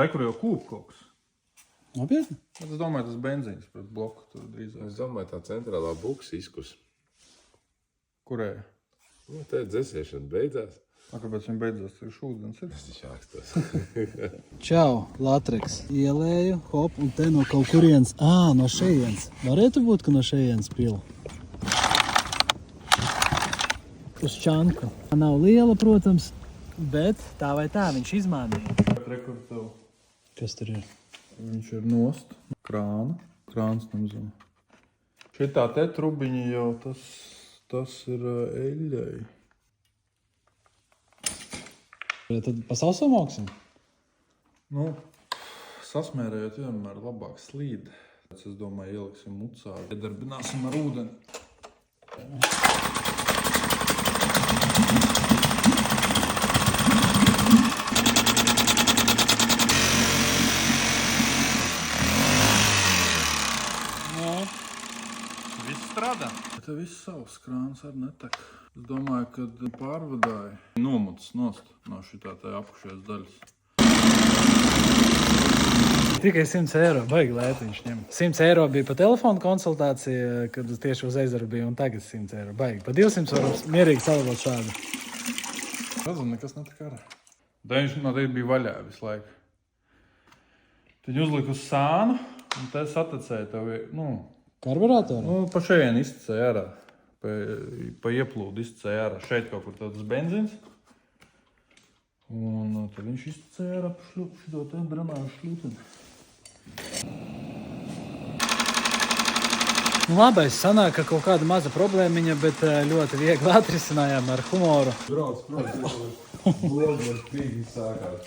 Vai, kur jau kūp kaut kas. Nopietni? Es domāju, tas benzīns pret bloku tur drīzāk. Es domāju, tā centrālā buks izkus. Kurē? Nu, te dzēsiešana beidzās. Kāpēc viņi beidzās? Tur šūdens ir. Es taču ākstos. Čau, Latreks. Ielēju, hop, un te no kaut kurienes. No šejienes. Varētu būt, ka no šejienes pila. Uz čanku. Nav liela, protams, bet tā vai tā viņš izmānīja. Rekur tev. Kas tur ir? Viņš ir nost. Krāna. Krāns nemazina. Šitā te trubiņa jau tas ir eļļai. Tad pasausom augsim? Nu, sasmērējot vienmēr labāk slīd. Es domāju, ieliksim mucā. Iedarbināsim ar ūdeni. Viss strādā. Te viss savs krāns arī netek. Es domāju, ka pārvadāja nomucis nost no šitā tā apakšējās daļas. Tikai 100 eiro, baigi lēti viņš ņem. 100 eiro bija pa telefonu konsultācija, kad tieši uz ezeru bija, un tagad 100 eiro. Baigi, pa 200 varam mierīgi salvot šādu. Redzu, nekas netika ārā. Viņš no te bija vaļā visu laiku. Tad viņi uzlika uz sānu, un te satecēja tev, Karburātoru? pa šeit iztecēja ārā. Pa ieplūdu iztecēja ārā. Šeit kaut kur tāds benzins. Un tad viņš iztecēja ārā pa šito te drenāžu šļūteni. Labais sanāk, ka kaut kāda maza problēmiņa, bet ļoti viegli atrisinājām ar humoru. Brauc, protams, blogi ar spīgi sākās.